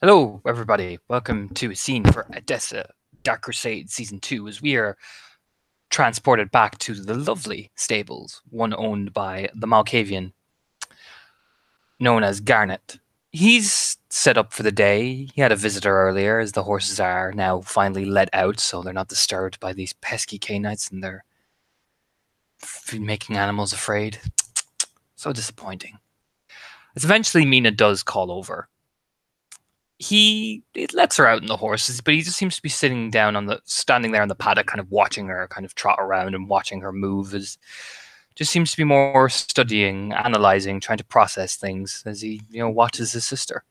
Hello, everybody. Welcome to a scene for Odessa Dark Crusade Season 2 as we are transported back to the lovely stables, one owned by the Malkavian, known as Garnet. He's set up for the day. He had a visitor earlier, as the horses are now finally let out, so they're not disturbed by these pesky Canaanites and they're making animals afraid. So disappointing. As eventually Mina does call over. He lets her out in the horses, but he just seems to be standing there on the paddock, kind of watching her kind of trot around and watching her move. Just seems to be more studying, analyzing, trying to process things as he, watches his sister.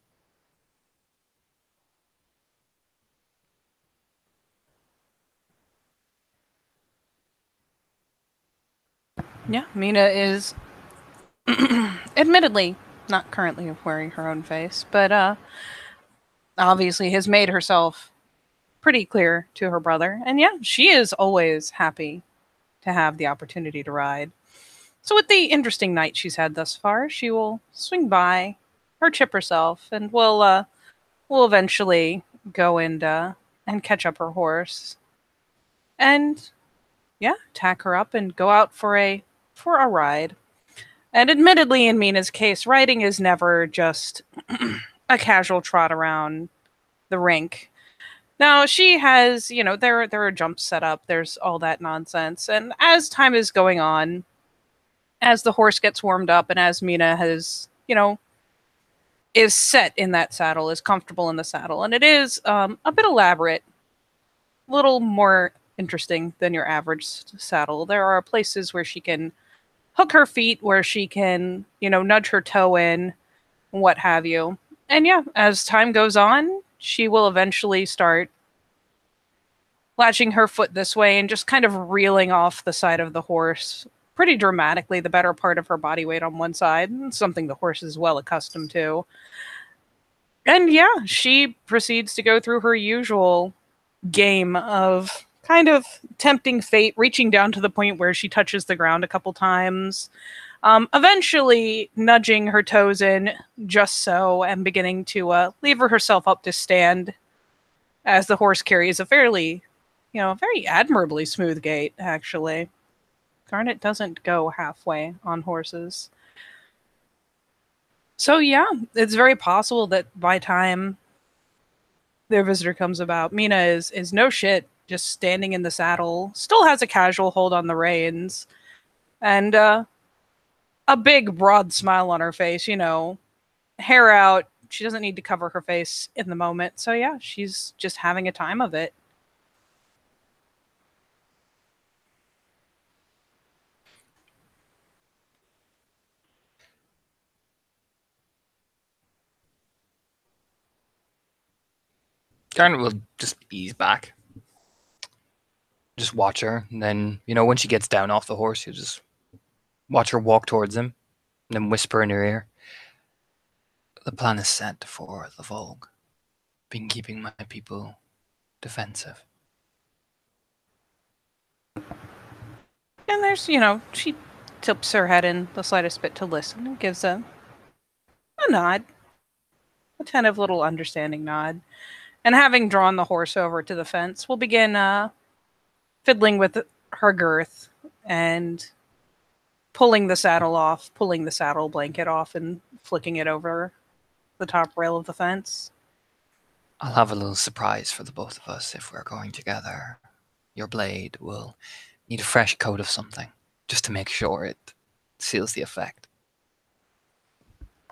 Yeah, Mina is admittedly not currently wearing her own face, but obviously has made herself pretty clear to her brother. And yeah, she is always happy to have the opportunity to ride. So with the interesting night she's had thus far, she will swing by, or chip herself, and will eventually go and catch up her horse. And yeah, tack her up and go out for a ride. And admittedly, in Mina's case, riding is never just a casual trot around the rink. Now, she has, there are jumps set up, there's all that nonsense. And as time is going on, as the horse gets warmed up and as Mina has, is set in that saddle, is comfortable in the saddle, and it is a bit elaborate, a little more interesting than your average saddle. There are places where she can hook her feet, where she can, nudge her toe in, what have you. And yeah, as time goes on, she will eventually start latching her foot this way and just kind of reeling off the side of the horse pretty dramatically, the better part of her body weight on one side, something the horse is well accustomed to. And yeah, she proceeds to go through her usual game of kind of tempting fate, reaching down to the point where she touches the ground a couple times, eventually nudging her toes in just so and beginning to lever herself up to stand as the horse carries a fairly, very admirably smooth gait, actually. Garnet doesn't go halfway on horses. So yeah, it's very possible that by time their visitor comes about, Mina is no shit, just standing in the saddle, still has a casual hold on the reins, and a big broad smile on her face, hair out. She doesn't need to cover her face in the moment. So yeah, she's just having a time of it. Garnet will just ease back. Just watch her, and then, when she gets down off the horse, he'll just watch her walk towards him, and then whisper in her ear. The plan is set for the Volg. Been keeping my people defensive. And there's, she tips her head in the slightest bit to listen and gives a nod, a tentative little understanding nod. And having drawn the horse over to the fence, we'll begin fiddling with her girth and pulling the saddle off, pulling the saddle blanket off and flicking it over the top rail of the fence. I'll have a little surprise for the both of us if we're going together. Your blade will need a fresh coat of something, just to make sure it seals the effect.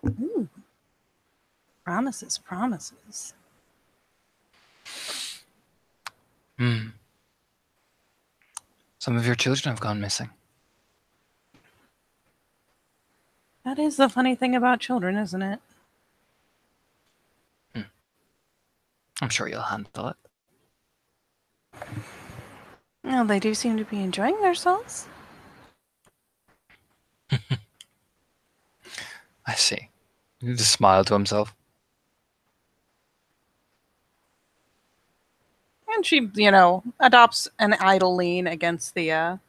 Ooh. Promises, promises. Some of your children have gone missing. That is the funny thing about children, isn't it? I'm sure you'll handle it. Well, they do seem to be enjoying themselves. I see. He just smiled to himself. And she, adopts an idle lean against the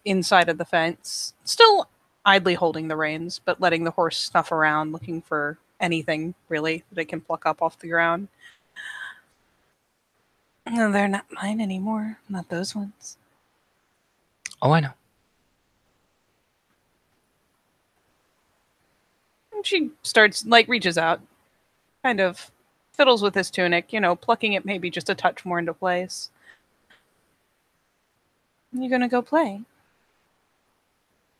inside of the fence, still idly holding the reins, but letting the horse snuff around, looking for anything really that it can pluck up off the ground. No, they're not mine anymore. Not those ones. Oh, I know. And she starts, like, reaches out, kind of fiddles with his tunic, plucking it maybe just a touch more into place. You gonna go play?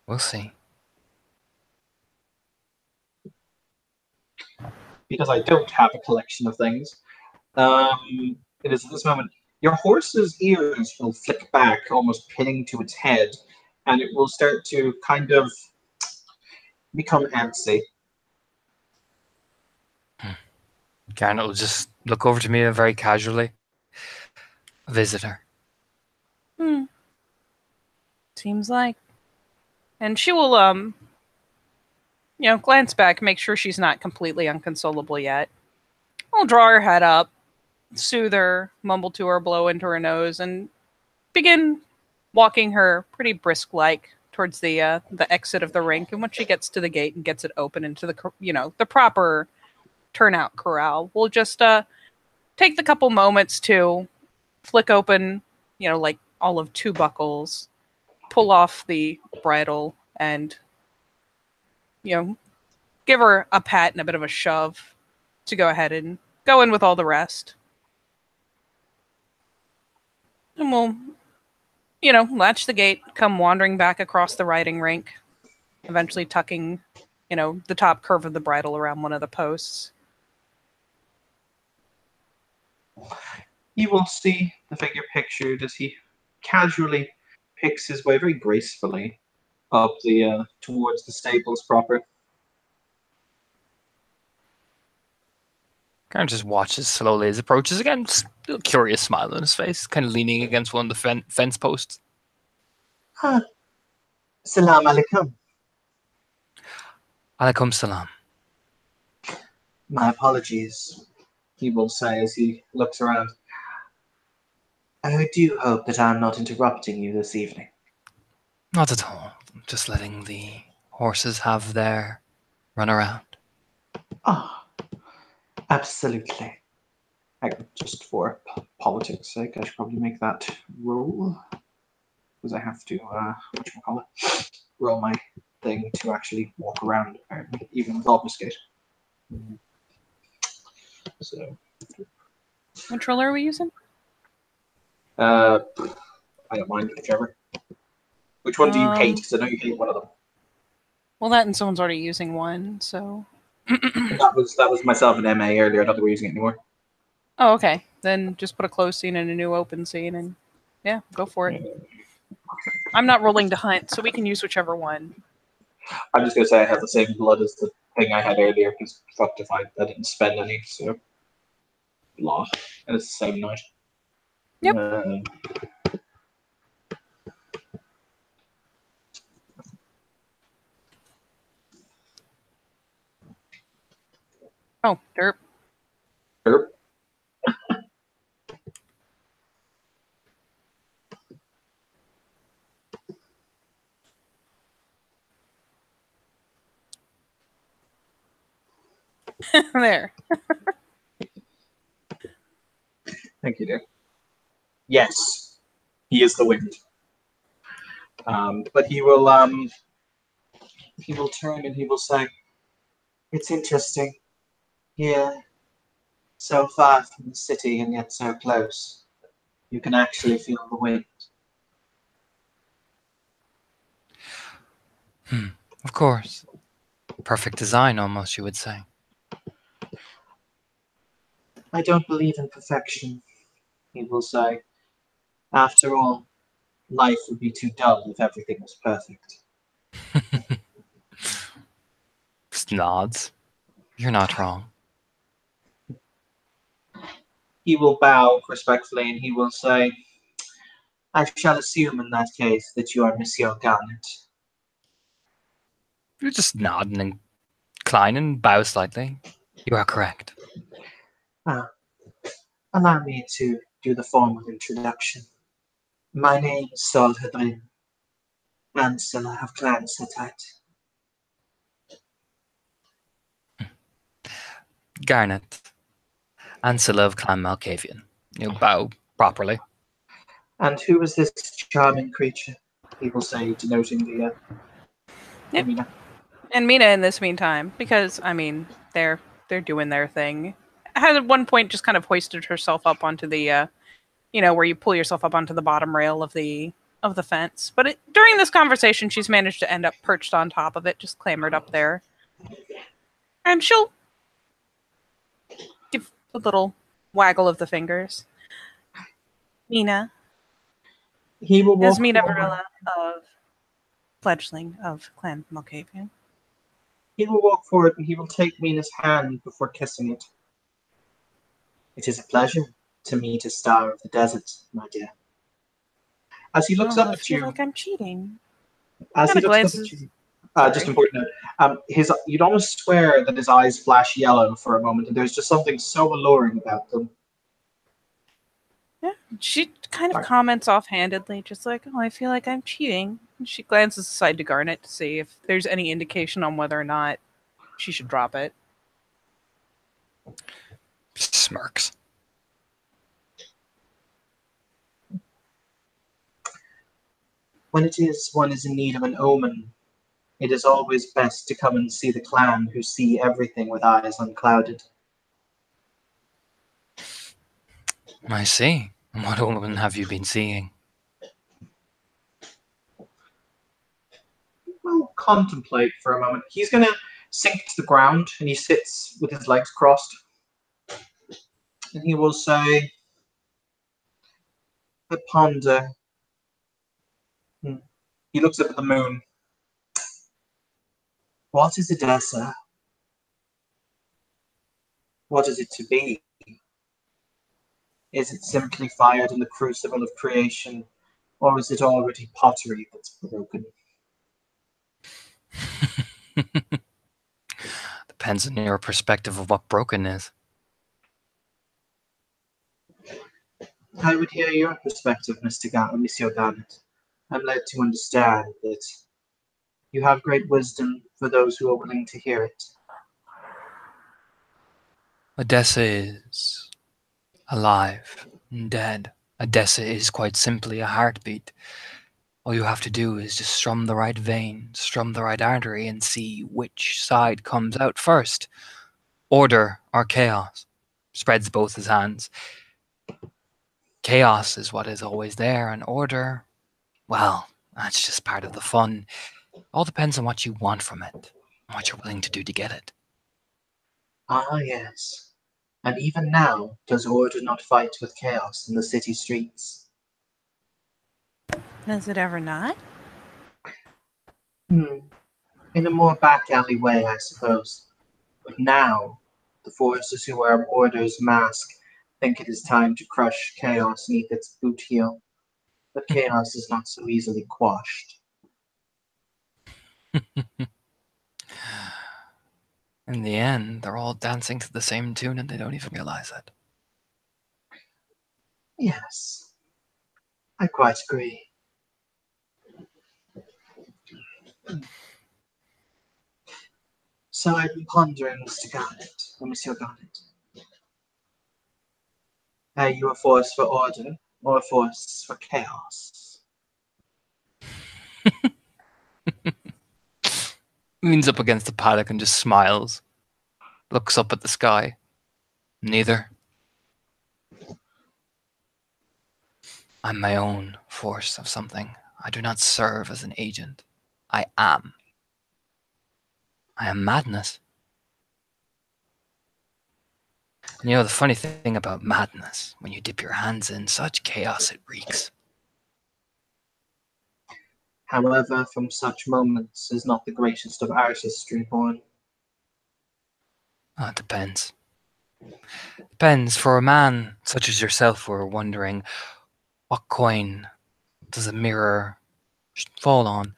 We'll see. Because I don't have a collection of things. It is at this moment. Your horse's ears will flick back, almost pinning to its head, and it will start to kind of become antsy. Garnet will just look over to Mia very casually. Visitor. Seems like. And she will, glance back, make sure she's not completely unconsolable yet. I'll draw her head up, soothe her, mumble to her, blow into her nose, and begin walking her pretty brisk-like towards the exit of the rink. And once she gets to the gate and gets it open into the proper turnout corral, we'll just take the couple moments to flick open, like all of 2 buckles, pull off the bridle, and give her a pat and a bit of a shove to go ahead and go in with all the rest. And we'll, latch the gate, come wandering back across the riding rink, eventually tucking, the top curve of the bridle around one of the posts. You will see the figure pictured as he casually picks his way very gracefully up the towards the stables proper. Garnet just watches slowly as approaches again. Just a little curious smile on his face, kind of leaning against one of the fence posts. Salam alaikum. Alaikum salam. My apologies, he will say as he looks around. I do hope that I'm not interrupting you this evening. Not at all. Just letting the horses have their run around. Ah, absolutely. Just for politics' sake, I should probably make that roll. Because I have to, roll my thing to actually walk around, apparently, even with obfuscate. So. Which roller are we using? I don't mind, whichever. Which one do you hate? Because I know you hate one of them. Well, that and someone's already using one, so. that was myself and MA earlier. I don't think we're using it anymore. Oh, okay. Then just put a closed scene and a new open scene, and yeah, go for it. I'm not rolling to hunt, so we can use whichever one. I'm just gonna say I have the same blood as the thing I had earlier, because fucked if I didn't spend any, so. Blah. And it's the same night. Yep. Oh, derp. Derp. There. Thank you, dear. Yes, he is the wind. But he will turn and he will say, "It's interesting. Here, so far from the city and yet so close. You can actually feel the wind." Of course. Perfect design, almost, you would say. I don't believe in perfection, he will say. After all, life would be too dull if everything was perfect. Just nods. You're not wrong. He will bow respectfully and he will say, "I shall assume in that case that you are Monsieur Garnet." You just nod and incline and bow slightly. You are correct. Allow me to do the formal introduction. My name is Sol Hedrin, Chancellor of Clan Setat. Garnet, Ansela of Clan Malkavian. You bow properly. And who is this charming creature? He will say, denoting the Yep. Mina. And Mina, in this meantime, because I mean they're doing their thing, had at one point just kind of hoisted herself up onto the, where you pull yourself up onto the bottom rail of the fence. But during this conversation, she's managed to end up perched on top of it, just clambered up there, and she'll give a little waggle of the fingers. Mina, He will walk is Mina forward. Varilla of fledgling of Clan Malkavian. He will walk forward and he will take Mina's hand before kissing it. It is a pleasure to meet a star of the desert, my dear. As he looks up I at feel you, like I'm cheating. as he Kinda looks up glances- at you, Sorry. just important note, you'd almost swear that his eyes flash yellow for a moment, and there's just something so alluring about them. Yeah, she kind of Sorry. comments offhandedly, just like, "Oh, I feel like I'm cheating." And she glances aside to Garnet to see if there's any indication on whether or not she should drop it. Smirks. When it is one is in need of an omen, it is always best to come and see the clan who see everything with eyes unclouded. I see. And what omen have you been seeing? We'll contemplate for a moment. He's going to sink to the ground, and he sits with his legs crossed. And he will say, I ponder. He looks up at the moon. What is Edessa? What is it to be? Is it simply fired in the crucible of creation, or is it already pottery that's broken? Depends on your perspective of what broken is. I would hear your perspective, Monsieur Garnet. I'm led to understand that you have great wisdom for those who are willing to hear it. Edessa is alive and dead. Edessa is quite simply a heartbeat. All you have to do is just strum the right vein, strum the right artery, and see which side comes out first. Order or chaos. Spreads both his hands. Chaos is what is always there, and order, well, that's just part of the fun. All depends on what you want from it, and what you're willing to do to get it. Ah, yes. And even now, does order not fight with chaos in the city streets? Does it ever not? In a more back alley way, I suppose. But now, the forces who wear order's mask think it is time to crush chaos neath its boot heel. But chaos is not so easily quashed. In the end, they're all dancing to the same tune and they don't even realize it. Yes, I quite agree. So I've been pondering, Mr. Garnet, or Monsieur Garnet. Are you a force for order, or a force for chaos? Leans up against the paddock and just smiles. Looks up at the sky. Neither. I'm my own force of something. I do not serve as an agent. I am. I am madness. And you know the funny thing about madness, when you dip your hands in such chaos it reeks. However, from such moments is not the greatest of artistry born. Oh, it depends. Depends. For a man such as yourself, we're wondering, what coin does a mirror fall on?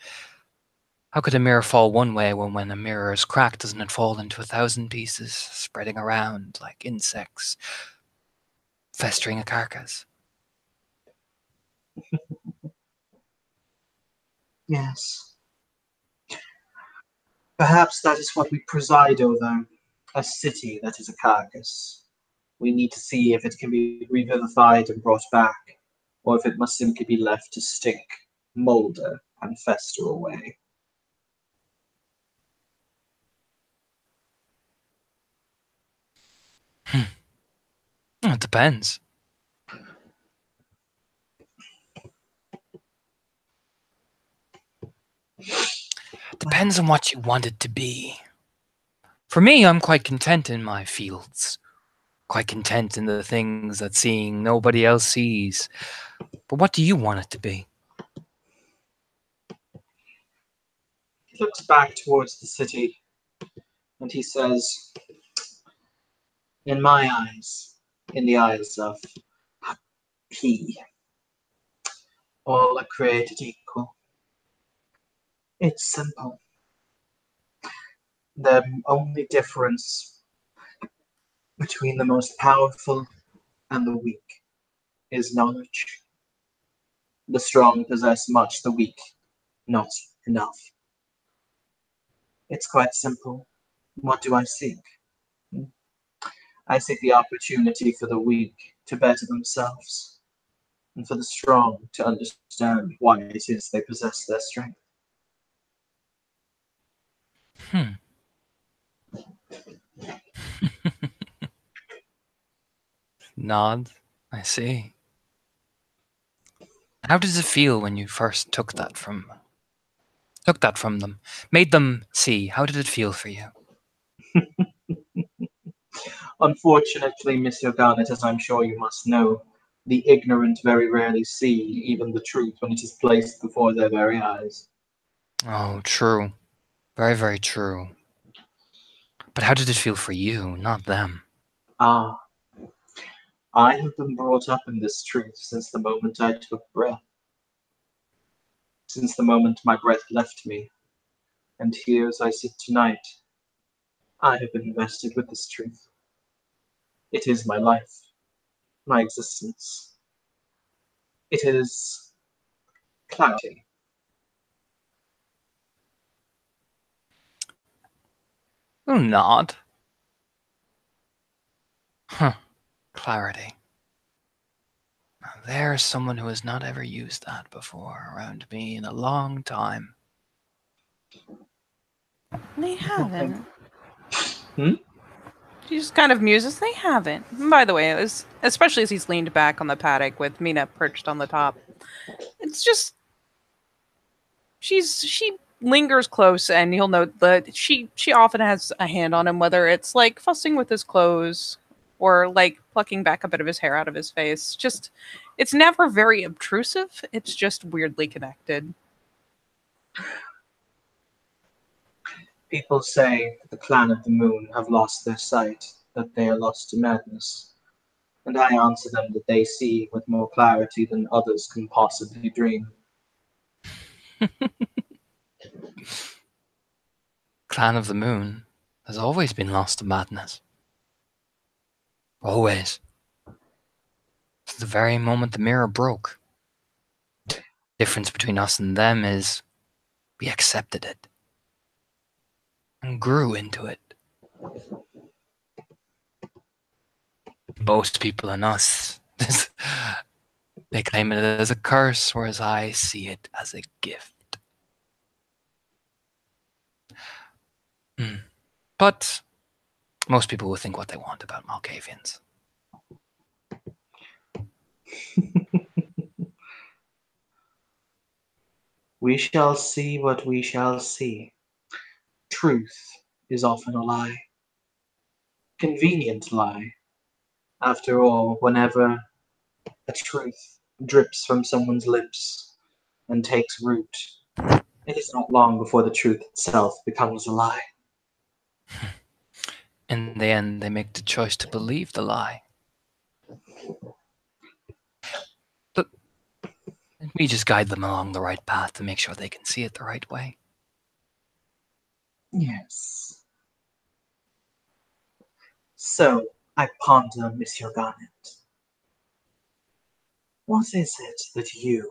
How could a mirror fall one way when a mirror is cracked, doesn't it fall into 1,000 pieces, spreading around like insects, festering a carcass? Yes. Perhaps that is what we preside over, a city that is a carcass. We need to see if it can be revivified and brought back, or if it must simply be left to stink, moulder, and fester away. It depends. Depends on what you want it to be. For me, I'm quite content in my fields. Quite content in the things that seeing nobody else sees. But what do you want it to be? He looks back towards the city and he says, in my eyes, in the eyes of He, all are created equal. It's simple. The only difference between the most powerful and the weak is knowledge. The strong possess much, the weak not enough. It's quite simple. What do I seek? I seek the opportunity for the weak to better themselves, and for the strong to understand why it is they possess their strength. Hmm. Nod. I see. How does it feel when you first took that from them? Made them see. How did it feel for you? Unfortunately, Monsieur Garnet, as I'm sure you must know, the ignorant very rarely see even the truth when it is placed before their very eyes. Oh, true. Very, very true. But how did it feel for you, not them? Ah, I have been brought up in this truth since the moment I took breath, since the moment my breath left me, and here as I sit tonight, I have been invested with this truth. It is my life, my existence. It is clarity. Oh, nod. Huh. Clarity. Now, there's someone who has not ever used that before around me in a long time. They haven't. Hmm? She just kind of muses. They haven't. And by the way, especially as he's leaned back on the paddock with Mina perched on the top. It's just she lingers close, and you'll note that she often has a hand on him, whether it's like fussing with his clothes or like plucking back a bit of his hair out of his face. Just it's never very obtrusive. It's just weirdly connected. People say that the clan of the moon have lost their sight, that they are lost to madness, and I answer them that they see with more clarity than others can possibly dream. Clan of the Moon has always been lost to madness. Always. To the very moment the mirror broke. The difference between us and them is we accepted it and grew into it. Most people and us, they claim it as a curse, whereas I see it as a gift. But most people will think what they want about Malkavians. We shall see what we shall see. Truth is often a lie. Convenient lie. After all, whenever a truth drips from someone's lips and takes root, it is not long before the truth itself becomes a lie. In the end, they make the choice to believe the lie. But we just guide them along the right path to make sure they can see it the right way. Yes. So, I ponder, Monsieur Garnet. What is it that you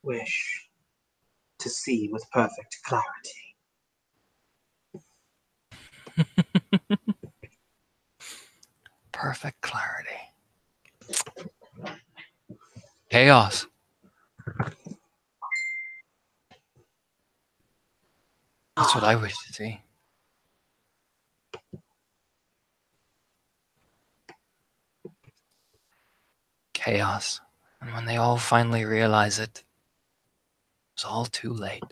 wish to see with perfect clarity? Chaos. That's what I wish to see. Chaos. And when they all finally realize it, it's all too late.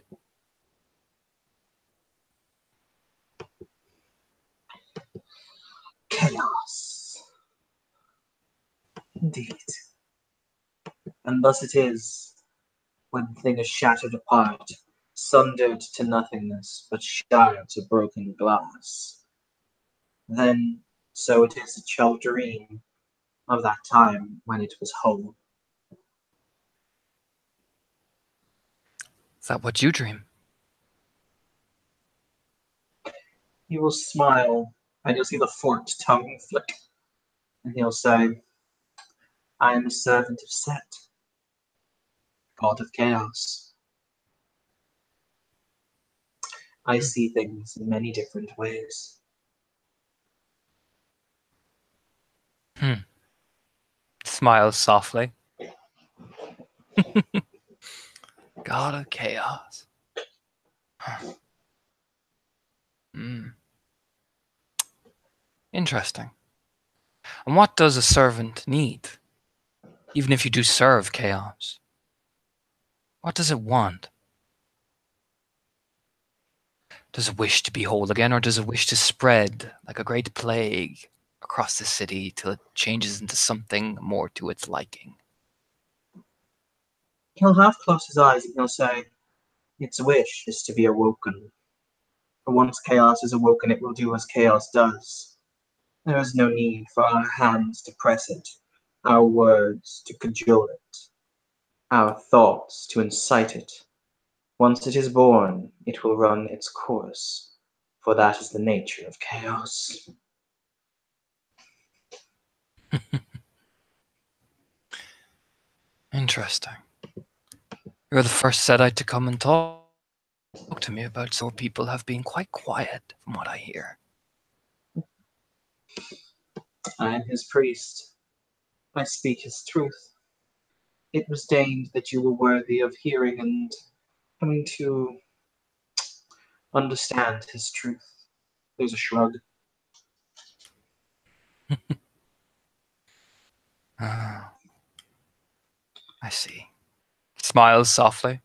Chaos. Indeed. And thus it is, when the thing is shattered apart, sundered to nothingness, but shards of broken glass. Then, so it is that shall dream of that time when it was whole. Is that what you dream? He will smile, and you'll see the forked tongue flick, and he'll say, I am a servant of Set, god of chaos. I see things in many different ways. Smiles softly. God of chaos. Interesting. And what does a servant need? Even if you do serve chaos. What does it want? Does it wish to be whole again, or does it wish to spread like a great plague across the city till it changes into something more to its liking? He'll half close his eyes and he'll say, its wish is to be awoken. For once chaos is awoken, it will do as chaos does. There is no need for our hands to press it, our words to cajole it, our thoughts to incite it. Once it is born, it will run its course, for that is the nature of chaos. Interesting. You're the first Sedite to come and talk to me about so people have been quite quiet from what I hear. I am his priest. I speak his truth. It was deigned that you were worthy of hearing and coming to understand his truth. There's a shrug. Ah, I see. Smiles softly.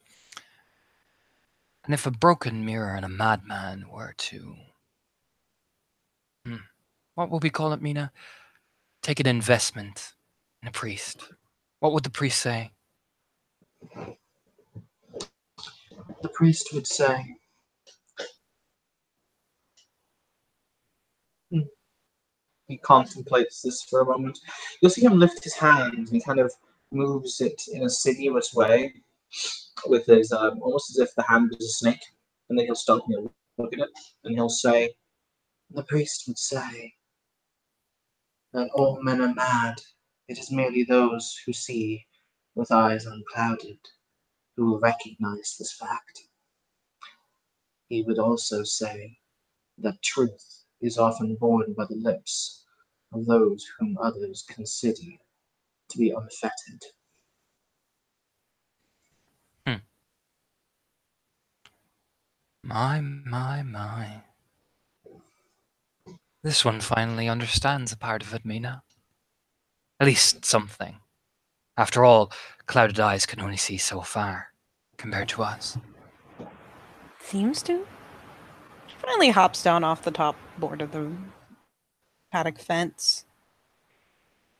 And if a broken mirror and a madman were to... what would we call it, Mina? Take an investment in a priest. What would the priest say? The priest would say, he contemplates this for a moment. You'll see him lift his hand and he kind of moves it in a sinuous way with his, almost as if the hand was a snake. And then he'll stop and he'll look at it and he'll say, the priest would say that all men are mad. It is merely those who see with eyes unclouded who will recognize this fact. He would also say that truth is often born by the lips of those whom others consider to be unfettered. My. This one finally understands a part of it, Mina. At least something. After all, clouded eyes can only see so far, compared to us. Seems to. She finally hops down off the top board of the paddock fence.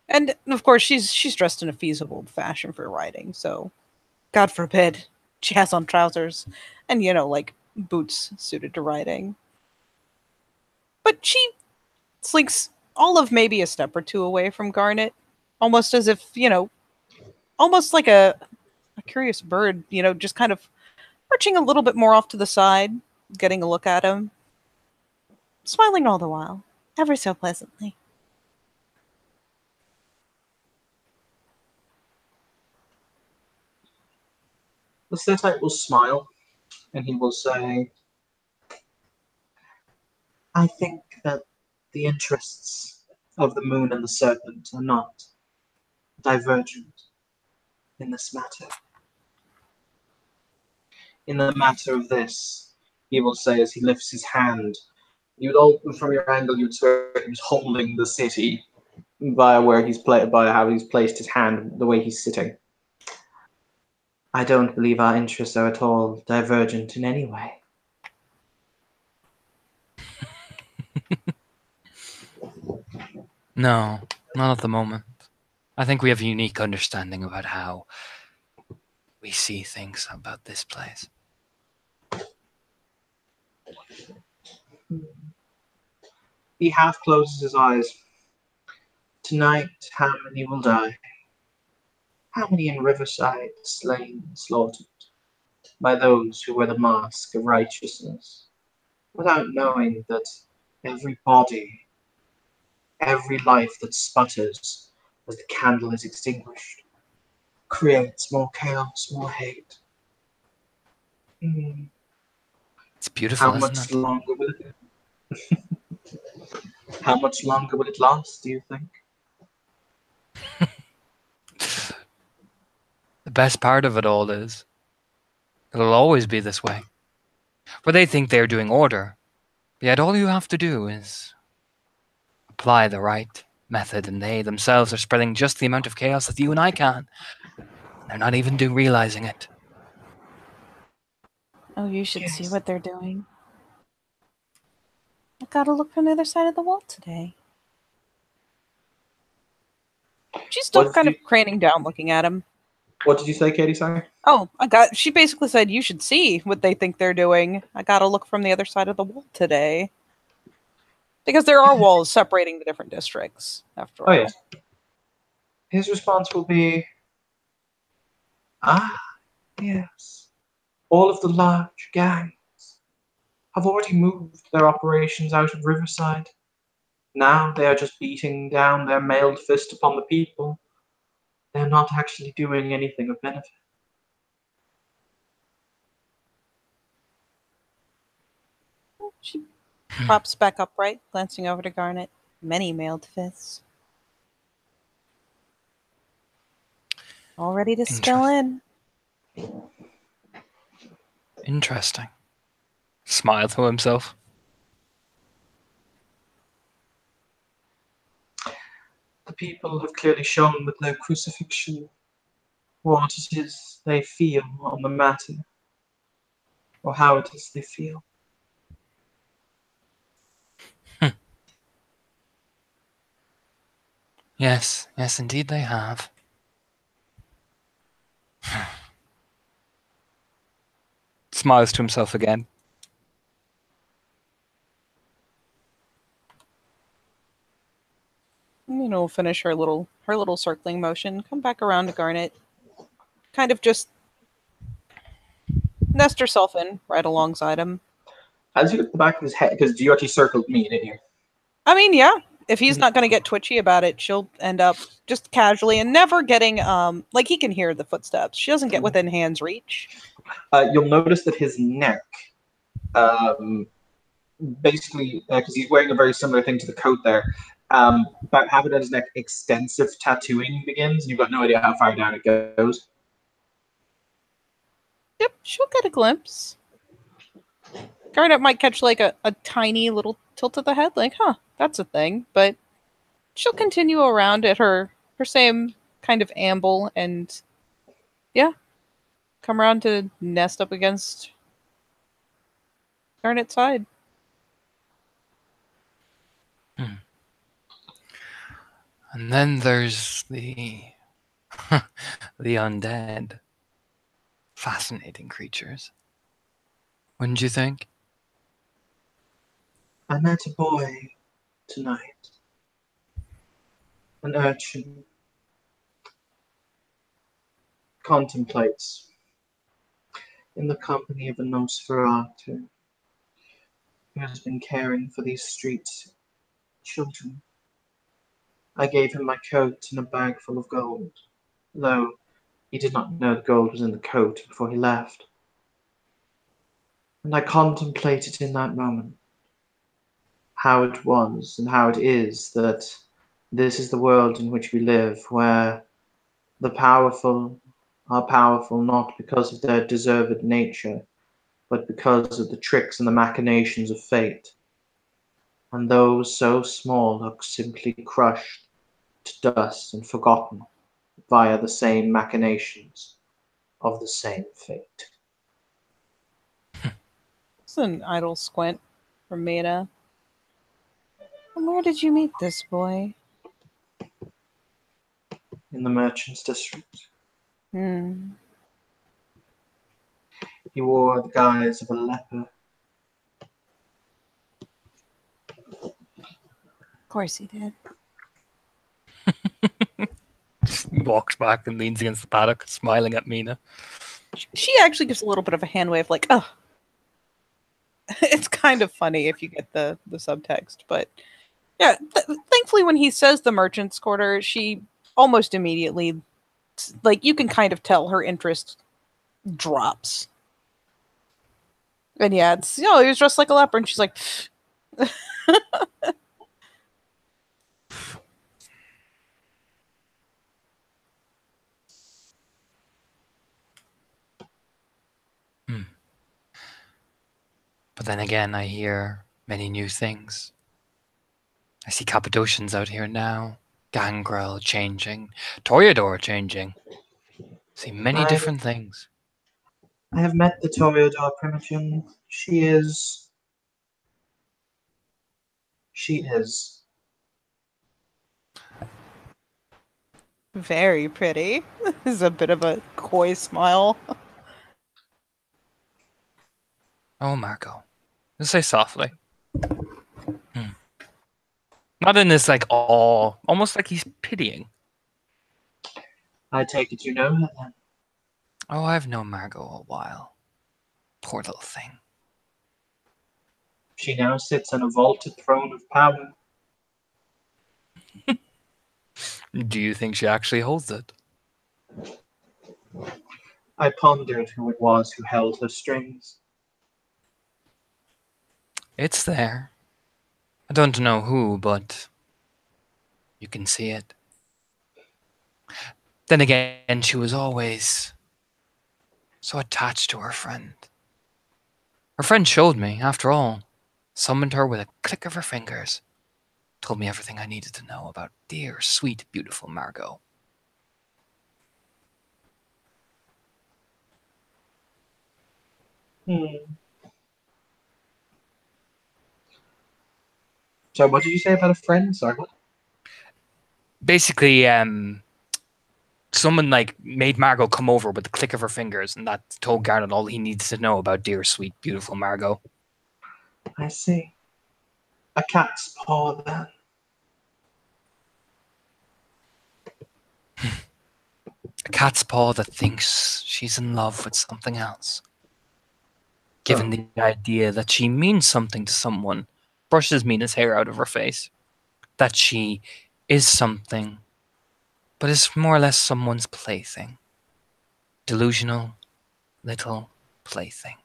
And of course she's dressed in a feasible fashion for riding, so God forbid she has on trousers and like boots suited to riding. But she slinks all of maybe a step or two away from Garnet, almost as if, almost like a curious bird, just kind of perching a little bit more off to the side, getting a look at him, smiling all the while, ever so pleasantly. The Setite will smile and he will say, I think that the interests of the moon and the serpent are not divergent. in this matter. In the matter of this, he will say as he lifts his hand. From your angle, you'd swear he was holding the city by how he's placed his hand, the way he's sitting. I don't believe our interests are at all divergent in any way. No, not at the moment. I think we have a unique understanding about how we see things about this place. He half closes his eyes. Tonight, how many will die? How many in Riverside slain and slaughtered by those who wear the mask of righteousness, without knowing that every body, every life that sputters as the candle is extinguished, creates more chaos, more hate. It's beautiful, How isn't much it? longer will it? How much longer will it last? Do you think? The best part of it all is it'll always be this way. For they think they're doing order, yet all you have to do is apply the right method, and they themselves are spreading just the amount of chaos that you and I can. They're not even realizing it. Oh, you should see Yes. what they're doing. I gotta look from the other side of the wall today. She's still kind of craning down, looking at him. What did you say, Katie? Sorry. Oh, she basically said you should see what they think they're doing. I gotta look from the other side of the wall today. Because there are walls separating the different districts, after all. Oh, yes. His response will be, yes. All of the large gangs have already moved their operations out of Riverside. Now they are just beating down their mailed fist upon the people. They're not actually doing anything of benefit. She props back upright, glancing over to Garnet. Many mailed fists. All ready to spill in. Interesting. Smile to himself. The people have clearly shown with their crucifixion what it is they feel on the matter, or how it is they feel. Yes, indeed they have. Smiles to himself again. Finish her little circling motion, come back around to Garnet, kind of just nest herself in right alongside him. As you look at the back of his head, because you actually circled me, didn't you? I mean, yeah. If he's not going to get twitchy about it, she'll end up just casually and never getting, like he can hear the footsteps. She doesn't get within hand's reach. You'll notice that his neck, basically, because he's wearing a very similar thing to the coat there, about half of his neck, extensive tattooing begins, and you've got no idea how far down it goes. Yep, she'll get a glimpse. Garnet might catch like a tiny little tilt of the head, like, huh, that's a thing. But she'll continue around at her same kind of amble and, yeah, come around to nest up against Garnet's side. And then there's the undead. Fascinating creatures. Wouldn't you think? I met a boy tonight. An urchin. Contemplates in the company of a Nosferatu who has been caring for these street children. I gave him my coat and a bag full of gold, though he did not know the gold was in the coat before he left. And I contemplated in that moment how it was and how it is that this is the world in which we live, where the powerful are powerful not because of their deserved nature, but because of the tricks and the machinations of fate. And those so small look simply crushed to dust and forgotten via the same machinations of the same fate. It's an idle squint from Mina. And where did you meet this boy? In the merchant's district, Hmm. he wore the guise of a leper. Of course he did. Walks back and leans against the paddock, smiling at Mina. She actually gives a little bit of a hand wave, like, oh. It's kind of funny if you get the subtext, but yeah. Thankfully, when he says the merchant's quarter, she almost immediately, like, you can kind of tell her interest drops. And yeah, it's, he was dressed like a leper, and she's like, But then again, I hear many new things. I see Cappadocians out here now, Gangrel changing, Toreador changing. See many different things. I have met the Toreador Primogen. She is. very pretty. This is a bit of a coy smile. Oh, Marco. Just say softly. Not in this, like, awe, almost like he's pitying. I take it you know her then. Oh, I've known Margot a while. Poor little thing. She now sits on a vaulted throne of power. Do you think she actually holds it? I pondered who it was who held her strings. It's there. I don't know who, but you can see it. Then again, she was always so attached to her friend. Her friend showed me, after all, summoned her with a click of her fingers, told me everything I needed to know about dear, sweet, beautiful Margot. So what did you say about a friend? Sorry, what? Basically, someone like made Margot come over with the click of her fingers, and that told Garnet all he needs to know about dear, sweet, beautiful Margot. I see. A cat's paw then. A cat's paw that thinks she's in love with something else. Given the idea that she means something to someone, brushes Mina's hair out of her face. That she is something, but is more or less someone's plaything. Delusional little plaything.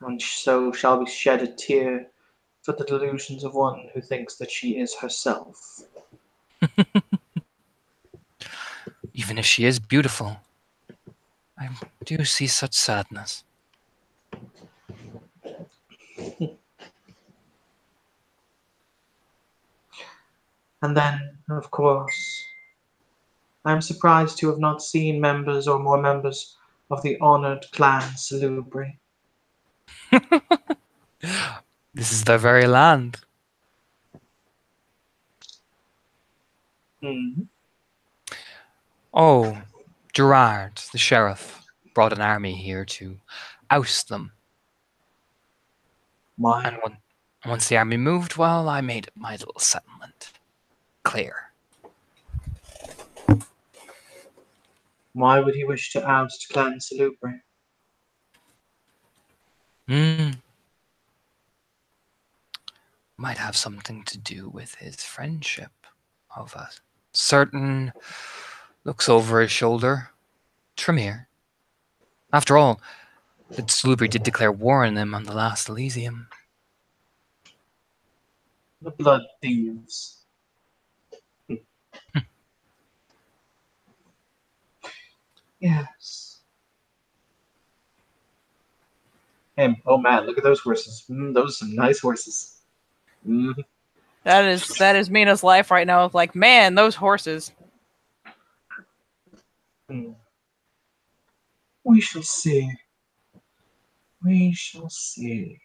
And so shall we shed a tear for the delusions of one who thinks that she is herself. Even if she is beautiful, I do see such sadness. And then, of course, I am surprised to have not seen members or more members of the honored clan Salubri. This is their very land. Oh, Gerard, the sheriff, brought an army here to oust them. Why? And once the army moved, well, I made my little settlement clear. Why would he wish to oust Clan Salubri? Might have something to do with his friendship of a certain, looks over his shoulder, Tremere. After all, the Salubri did declare war on them on the last Elysium. The blood thieves. Yes. Him. Oh man, look at those horses. Those are some nice horses. That is Mina's life right now. Like, man, those horses. We shall see. We shall see.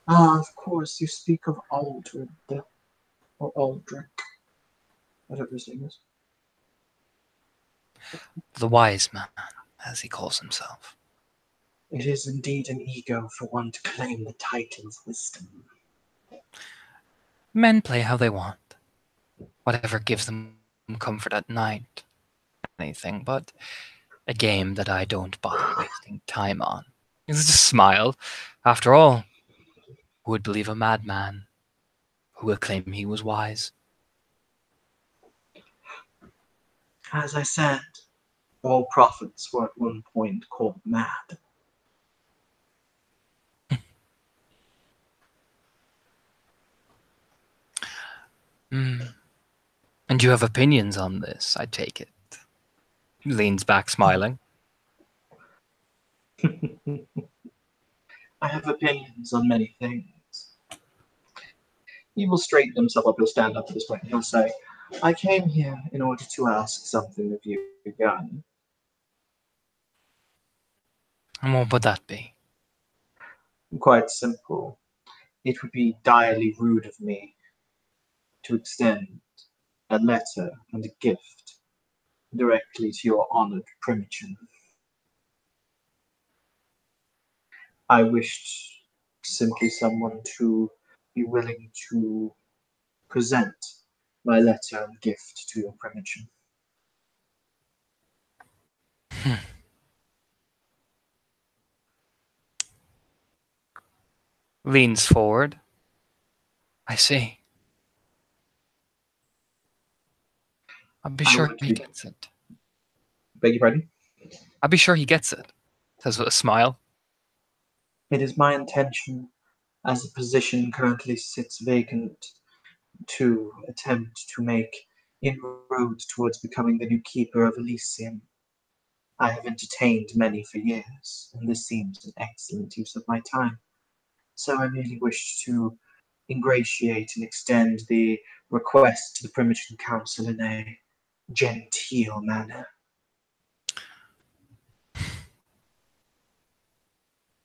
Ah, of course, you speak of Aldred, or Aldrich, whatever his name is. The wise man, as he calls himself. It is indeed an ego for one to claim the title of wisdom. Men play how they want. Whatever gives them comfort at night. Anything but a game that I don't bother wasting time on. It's just a smile. After all, who would believe a madman who will claim he was wise? As I said, all prophets were at one point called mad. And you have opinions on this, I take it. He leans back, smiling. I have opinions on many things. He will straighten himself up, he'll stand up at this point, and he'll say, I came here in order to ask something of you again. And what would that be? Quite simple. It would be direly rude of me to extend a letter and a gift directly to your honored Primogen. I wished simply someone to be willing to present my letter and gift to your Primogen. Leans forward. I see. I'll be sure he gets it. Beg your pardon? I'll be sure he gets it. Says with a smile. It is my intention, as the position currently sits vacant, to attempt to make inroads towards becoming the new keeper of Elysium. I have entertained many for years, and this seems an excellent use of my time. So I merely wish to ingratiate and extend the request to the Primogen Council in a genteel manner.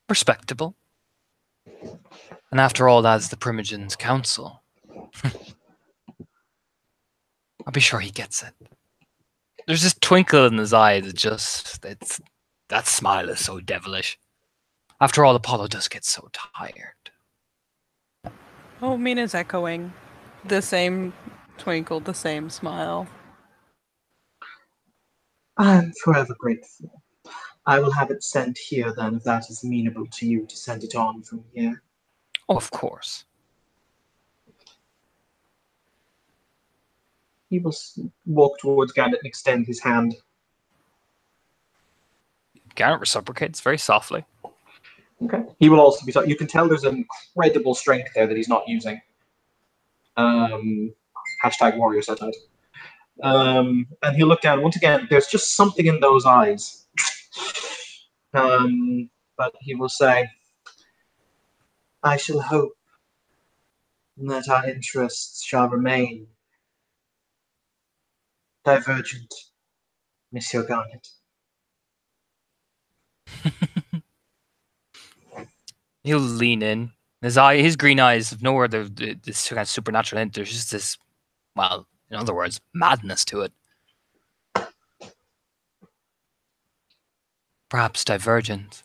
Respectable. And after all, that's the Primogen's council. I'll be sure he gets it. There's this twinkle in his eye that smile is so devilish. After all, Apollo does get so tired. Oh, Mina's echoing the same twinkle, the same smile. I am forever grateful. I will have it sent here then, if that is amenable to you to send it on from here. Oh, of course. He will walk towards Gannett and extend his hand. Garrett reciprocates very softly. Okay. He will also be. You can tell there's an incredible strength there that he's not using. Hashtag warrior side. And he'll look down. Once again, there's just something in those eyes. But he will say, I shall hope that our interests shall remain divergent, Monsieur Garnet. He'll lean in. His green eyes have nowhere this kind of supernatural hint. There's just this, well, in other words, madness to it. Perhaps divergent.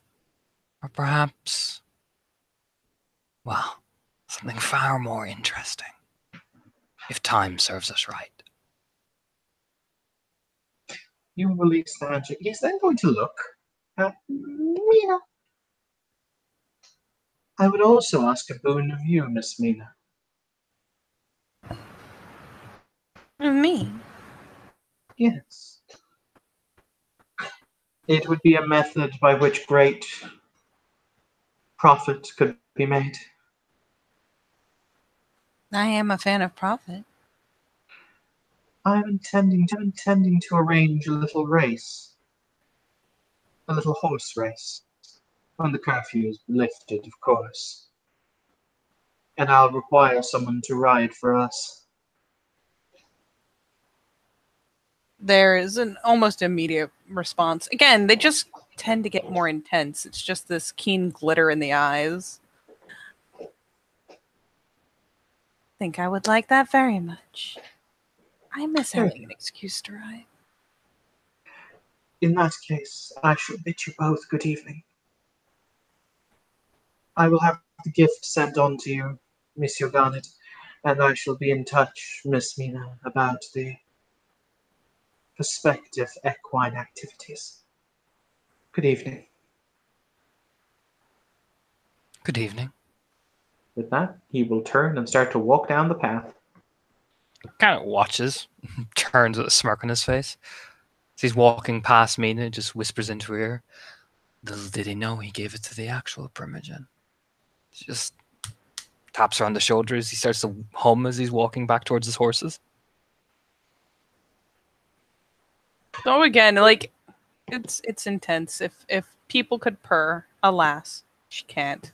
Or perhaps, well, something far more interesting. If time serves us right. You release the handshake. He's then going to look at Mina. I would also ask a boon of you, Miss Mina. Me? Yes. It would be a method by which great profit could be made. I am a fan of profit. I'm intending to arrange a little race a little horse race. When the curfew is lifted, of course. And I'll require someone to ride for us. There is an almost immediate response. Again, they just tend to get more intense. It's just this keen glitter in the eyes. Think I would like that very much. I miss having an excuse to ride. In that case, I shall bid you both good evening. I will have the gift sent on to you, Monsieur Garnet, and I shall be in touch, Miss Mina, about the prospective equine activities. Good evening. Good evening. With that, he will turn and start to walk down the path. Kind of watches, turns with a smirk on his face. As he's walking past Mina, just whispers into her ear, little did he know he gave it to the actual Primogen. Just taps her on the shoulders. He starts to hum as he's walking back towards his horses. So again, like it's intense. If people could purr, alas, she can't.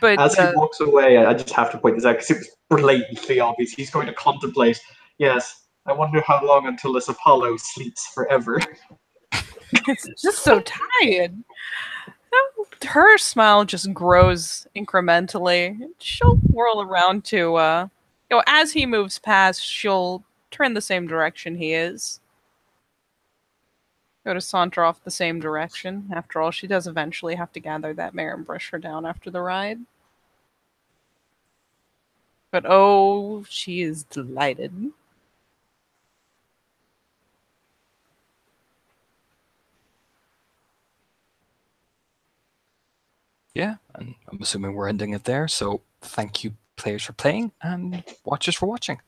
But As he walks away, I just have to point this out because it was blatantly obvious. He's going to contemplate, yes, I wonder how long until this Apollo sleeps forever. it's just so tired. Her smile just grows incrementally. She'll whirl around to, as he moves past, she'll turn the same direction he is. Go to saunter off the same direction. After all, she does eventually have to gather that mare and brush her down after the ride. But oh, she is delighted. Yeah, and I'm assuming we're ending it there. So thank you, players, for playing, and watchers for watching.